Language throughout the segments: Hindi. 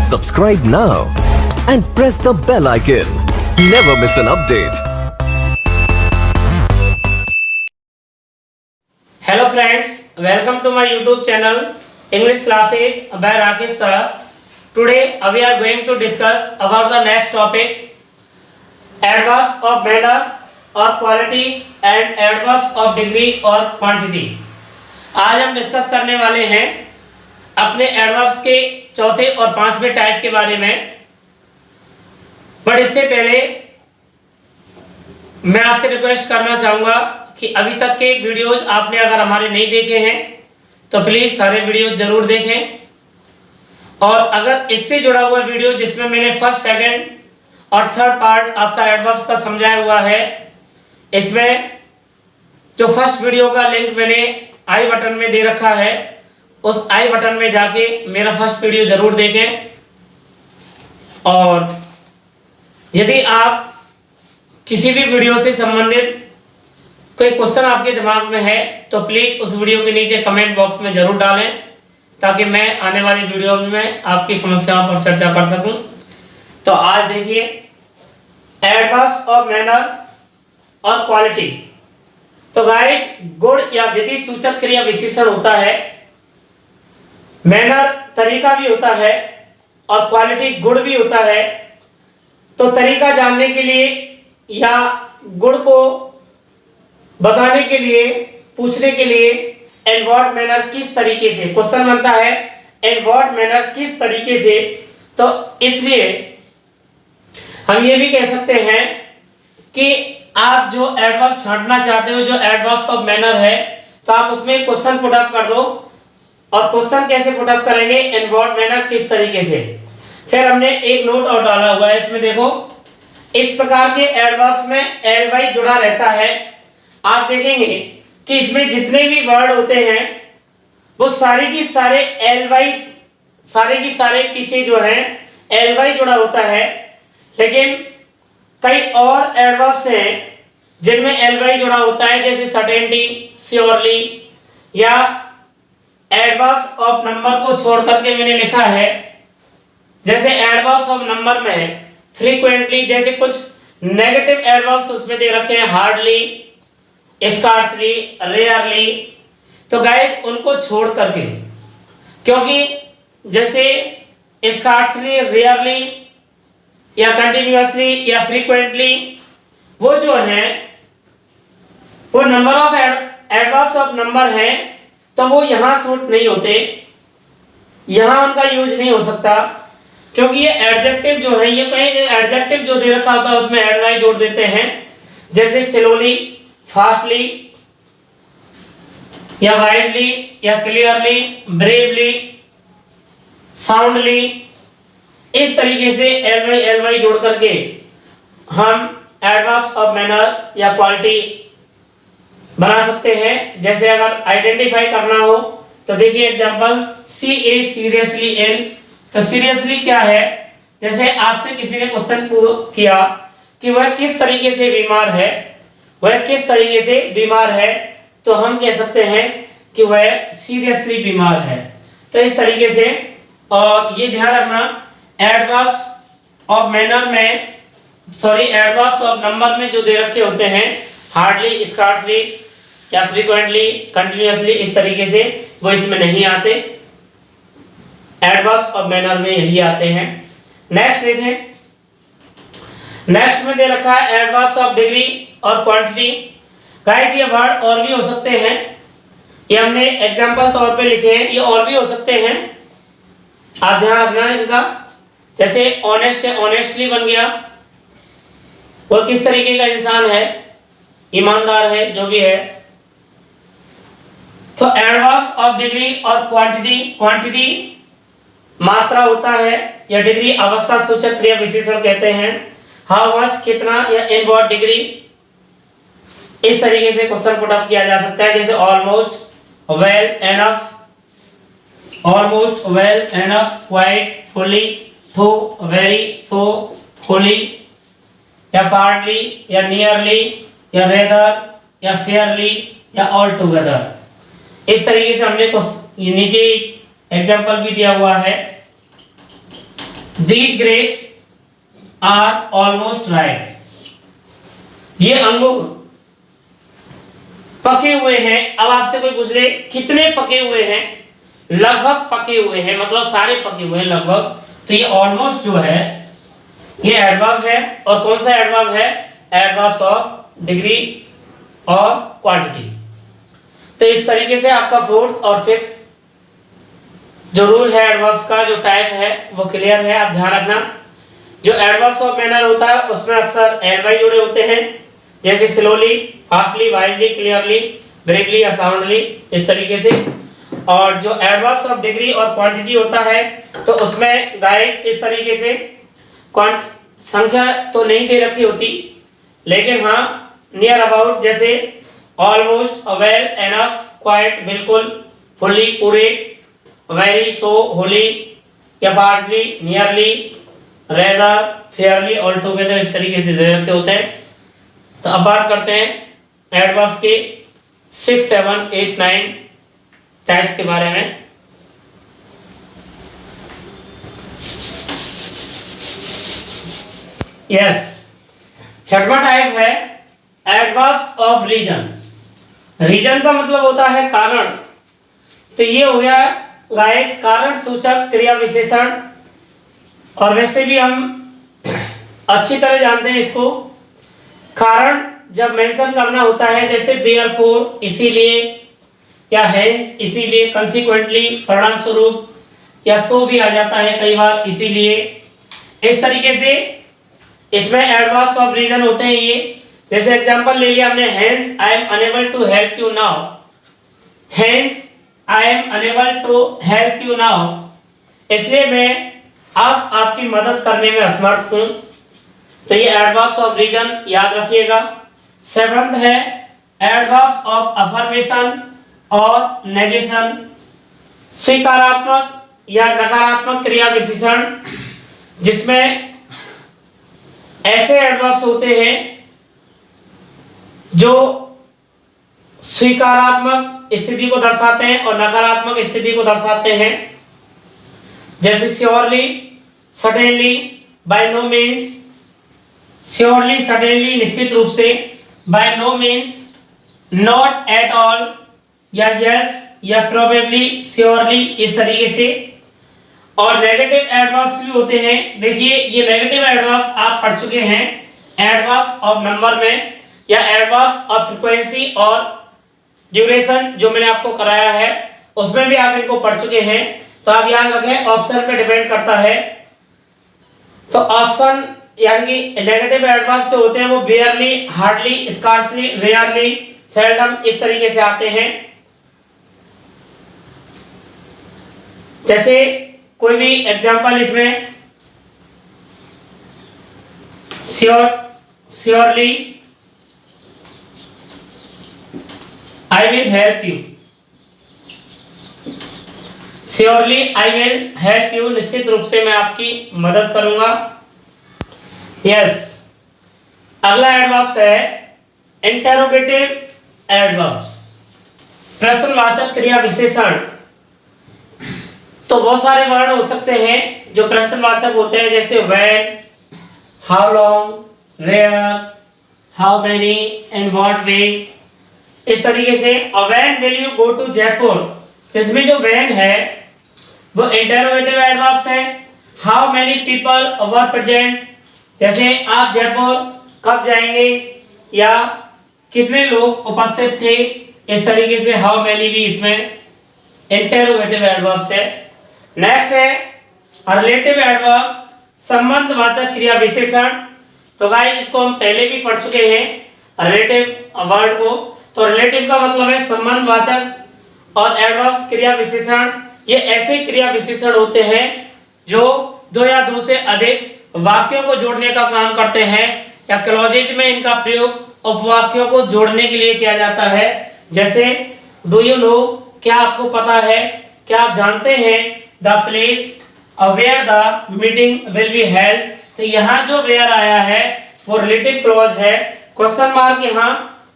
Subscribe now and press the bell icon. Never miss an update. Hello friends, welcome to my YouTube channel English Classes by Rakesh sir. Today we are going to discuss about the next topic, adverbs of manner or quality and adverbs of degree or quantity. आज हम डिस्कस करने वाले हैं अपने एडवर्ब्स के चौथे और पांचवें टाइप के बारे में। बट इससे पहले मैं आपसे रिक्वेस्ट करना चाहूंगा कि अभी तक के वीडियोज आपने अगर हमारे नहीं देखे हैं तो प्लीज सारे वीडियो जरूर देखें, और अगर इससे जुड़ा हुआ वीडियो जिसमें मैंने फर्स्ट, सेकंड और थर्ड पार्ट आपका एडवर्ब्स का समझाया हुआ है, इसमें जो फर्स्ट वीडियो का लिंक मैंने आई बटन में दे रखा है, उस आई बटन में जाके मेरा फर्स्ट वीडियो जरूर देखें। और यदि आप किसी भी वीडियो से संबंधित कोई क्वेश्चन आपके दिमाग में है तो प्लीज उस वीडियो के नीचे कमेंट बॉक्स में जरूर डालें, ताकि मैं आने वाली वीडियो में आपकी समस्याओं पर चर्चा कर सकूं। तो आज देखिए, एडवर्ब्स ऑफ मैनर और क्वालिटी। तो गाइस, गुण या विधि सूचक क्रिया विशेषण होता है, मैनर तरीका भी होता है और क्वालिटी गुण भी होता है। तो तरीका जानने के लिए या गुण को बताने के लिए, पूछने के लिए इन व्हाट मैनर किस तरीके से, क्वेश्चन बनता है इन व्हाट मैनर किस तरीके से। तो इसलिए हम ये भी कह सकते हैं कि आप जो एडवर्ब छांटना चाहते हो, जो एडवर्ब्स ऑफ मैनर है, तो आप उसमें क्वेश्चन पुट अप कर दो। और क्वेश्चन कैसे पुट अप करेंगे, इन व्हाट मैनर किस तरीके से। फिर हमने एक नोट और डाला हुआ है, इसमें देखो, इस प्रकार के एडवर्ब्स में एल वाई जुड़ा रहता है। आप देखेंगे कि इसमें जितने भी वर्ड होते हैं वो सारे की सारे एल वाई, सारे की सारे पीछे जो है एल वाई जुड़ा होता है। लेकिन कई और एडवर्ब्स हैं जिनमें एल वाई जुड़ा होता है, जैसे सर्टेनिटी, श्योरली, या एडवर्ब्स ऑफ नंबर को छोड़ करके मैंने लिखा है, जैसे एडवर्ब्स ऑफ नंबर में फ्रीक्वेंटली, जैसे कुछ नेगेटिव एडवर्ब्स उसमें दे रखे हैं, हार्डली, स्कार्सली, रेयरली। तो गाइस, उनको छोड़ करके, क्योंकि जैसे स्कार्सली, रेयरली या कंटिन्यूअसली या फ्रीक्वेंटली, वो जो है वो number of adverbs of number हैं, तो वो यहां सूट नहीं होते, यहां उनका यूज नहीं हो सकता, क्योंकि ये एडजेक्टिव जो है, ये कहीं एडजेक्टिव जो दे रखा होता है उसमें एड वाई जोड़ देते हैं, जैसे स्लोली, फास्टली, या वाइजली, या क्लियरली, ब्रेवली, साउंडली। इस तरीके से एल वाई जोड़ करके हम एडवर्ब्स ऑफ मैनर या क्वालिटी बना सकते हैं। जैसे अगर आइडेंटिफाई करना हो तो देखिए example, she is seriously ill. तो सीरियसली क्या है, जैसे आपसे किसी ने क्वेश्चन किया कि वह किस तरीके से बीमार है, वह किस तरीके से बीमार है, तो हम कह सकते हैं कि वह सीरियसली बीमार है। तो इस तरीके से, और ये ध्यान रखना, एडवर्ब्स ऑफ मैनर में, सॉरी, एडवर्ब्स ऑफ नंबर में जो दे रखे होते हैं, हार्डली, स्कार्सली या फ्रीक्वेंटली, कंटिन्यूअसली, इस तरीके से वो इसमें नहीं आते, एडवर्ब्स ऑफ मैनर में यही आते हैं। नेक्स्ट देखें, नेक्स्ट में दे रखा है एडवर्ब्स ऑफ डिग्री और क्वांटिटी। गाइस, ये वर्ड और भी हो सकते हैं, ये हमने एग्जांपल तौर पे लिखे हैं, ये और भी हो सकते हैं, आप ध्यान रखना इनका। जैसे ऑनेस्ट है, ऑनेस्टली बन गया, वो किस तरीके का इंसान है, ईमानदार है, जो भी है। तो एडवर्ब्स ऑफ डिग्री और क्वांटिटी, क्वांटिटी मात्रा होता है, या डिग्री अवस्था सूचक क्रिया विशेषण कहते हैं। हाउ मच, कितना, या इन व्हाट डिग्री, इस तरीके से क्वेश्चन पुट अप किया जा सकता है। जैसे almost, well enough, almost, well enough, quite, fully, too, very, so, fully, या पार्टली, या नियरली, या रेदर, या फेयरली, या ऑल टुगेदर। इस तरीके से हमने नीचे एग्जाम्पल भी दिया हुआ है। These grapes are almost ripe. ये अंगूर पके हुए हैं। अब आपसे कोई पूछ ले कितने पके हुए हैं, लगभग पके हुए हैं, मतलब सारे पके हुए हैं लगभग, तो ये ऑलमोस्ट जो है ये एडवर्ब है। और कौन सा एडवर्ब है? एडवर्ब्स ऑफ डिग्री और क्वांटिटी। तो इस तरीके से आपका फोर्थ और फिफ्थ जो रूल है एडवर्ब्स का, जो टाइप है वो क्लियर है। आप ध्यान रखना, जो एडवर्ब्स ऑफ मैनर होता है उसमें अक्सर एल जुड़े होते हैं, जैसे slowly, fastly, wisely, clearly, bravely या साउंडली, इस तरीके से। और जो एडवर्ब्स ऑफ डिग्री और क्वांटिटी होता है तो उसमें गाइस इस तरीके से संख्या तो नहीं दे रखी होती, लेकिन हाँ नियर अबाउट, जैसे ऑलमोस्ट, वेल, एनफ, क्वाइट, बिल्कुल, फुल्ली, पूरे, वेरी, सो, होली या barely, nearly, rather, fairly, altogether, इस तरीके से दे रखे होते हैं। तो अब बात करते हैं एडवर्ब्स के 6, 7, 8, 9 टाइप्स के बारे में। यस, छठवां टाइप है एडवर्ब्स ऑफ रीजन। रीजन का मतलब होता है कारण। तो ये हो गया गाइस कारण सूचक क्रिया विशेषण, और वैसे भी हम अच्छी तरह जानते हैं इसको। कारण जब मेंशन करना होता है, जैसे देयरफॉर, इसीलिए, या हेंस, इसीलिए, कंसीक्वेंटली, परिणाम स्वरूप, या सो भी आ जाता है कई बार, इसीलिए, इस तरीके से इसमें एडवर्ब्स ऑफ रीजन होते हैं ये। जैसे एग्जांपल ले लिया हमने, hence I am unable to help you now. Hence I am unable to help you now, इसलिए मैं अब आपकी मदद करने में असमर्थ हूं। तो ये एडवर्ब्स ऑफ रीजन याद रखिएगा। सेवंथ है एडवर्ब्स ऑफ अफर्मेशन और नेगेशन, स्वीकारात्मक या नकारात्मक क्रिया विशेषण, जिसमें ऐसे एडवर्ब्स होते हैं जो स्वीकारात्मक स्थिति को दर्शाते हैं और नकारात्मक स्थिति को दर्शाते हैं, जैसे surely, suddenly, by no means. Surely, suddenly, निश्चित रूप से, by no means, not at all, या यस, या प्रोबेबली, श्योरली, इस तरीके से। और नेगेटिव एडवर्ब्स भी होते हैं। देखिए ये नेगेटिव एडवर्ब्स आप पढ़ चुके हैं एडवर्ब्स ऑफ नंबर में, या एडवर्ब्स ऑफ फ्रीक्वेंसी और ड्यूरेशन जो मैंने आपको कराया है उसमें भी आप इनको पढ़ चुके हैं। तो आप याद रखें ऑप्शन पे डिपेंड करता है। तो ऑप्शन यानी कि नेगेटिव एडवर्ब्स जो होते हैं वो बेयरली, हार्डली, स्कार्सली, रेयरली, सेल्डम, इस तरीके से आते हैं। जैसे कोई भी एग्जांपल इसमें, sure, surely, I will help you. Surely I will help you, निश्चित रूप से मैं आपकी मदद करूंगा। यस, अगला एडवर्ब्स है इंटेरोगेटिव एडवर्ब्स, प्रश्नवाचक क्रिया विशेषण। तो बहुत सारे वर्ड हो सकते हैं जो प्रश्नवाचक होते हैं, जैसे when, how long, where, how many, in what way, इस तरीके से। और when will you go to Jaipur, इसमें जो व्हेन है वो इंटेरोगेटिव एडवर्ब्स है। How many people were present, जैसे आप जयपुर कब जाएंगे, या कितने लोग उपस्थित थे, इस तरीके से हाउ मेनी भी इसमें इंटेरोगेटिव एडवर्ब्स है। नेक्स्ट है रिलेटिव एडवर्ब्स, संबंधवाचक क्रिया विशेषण। तो गाइस इसको हम पहले भी पढ़ चुके हैं रिलेटिव वर्ड को। तो रिलेटिव का मतलब है संबंधवाचक, और एडवर्ब्स क्रिया विशेषण ये ऐसे क्रिया विशेषण होते हैं जो दो या दो से अधिक वाक्यों को जोड़ने का काम करते हैं, या क्लॉजेज में इनका प्रयोग उपवाक्यों को जोड़ने के लिए किया जाता है। जैसे डू यू नो, क्या आपको पता है, क्या आप जानते हैं, the place where the meeting will be held. तो यहाँ जो वेयर आया है वो रिलेटिव क्लॉज है। क्वेश्चन मार्क यहाँ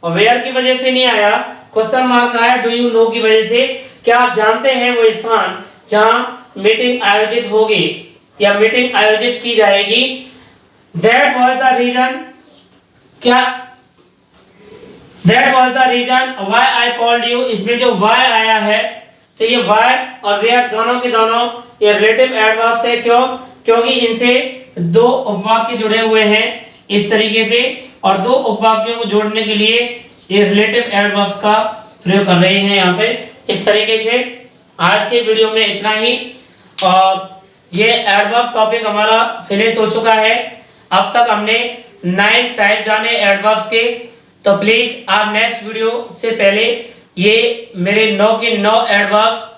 वेयर की वजह से नहीं आया, क्वेश्चन मार्क आया डू यू नो की वजह से। क्या आप जानते हैं वो स्थान जहाँ मीटिंग आयोजित होगी। या मीटिंग आयोजित की जाएगी। दैट वाज द रीजन, क्या that was the reason why I called you. इसमें जो व्हाई आया है तो ये व्हाई और वेयर दोनों के दोनों ये रिलेटिव एडवर्ब्स है। क्यों? क्योंकि इनसे दो उपवाक्य जुड़े हुए हैं इस तरीके से, और दो उपवाक्यों को जोड़ने के लिए ये रिलेटिव एडवर्ब्स का प्रयोग कर रहे हैं यहाँ पे इस तरीके से। आज के वीडियो में इतना ही, और ये एडवर्ब टॉपिक हमारा फिनिश हो चुका है। अब तक हमने 9 टाइप जाने एडवर्ब्स के, तो प्लीज आप नेक्स्ट वीडियो से पहले ये मेरे 9 के 9 एडवर्ब्स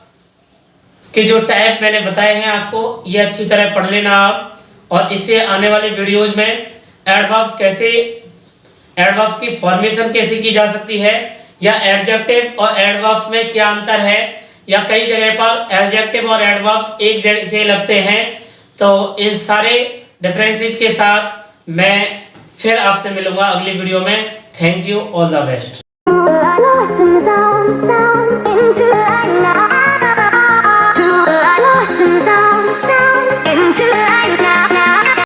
के जो टाइप मैंने बताए हैं आपको, ये अच्छी तरह पढ़ लेना आप। और इससे आने वाले वीडियोज में एडवर्ब्स की फॉर्मेशन कैसे की जा सकती है, या एडजेक्टिव और एडवर्ब्स में क्या अंतर है, या कई जगह पर एडजेक्टिव और एडवर्ब्स एक जैसे लगते हैं, तो इन सारे डिफरेंसेस के साथ मैं फिर आपसे मिलूंगा अगली वीडियो में। Thank you, all the best.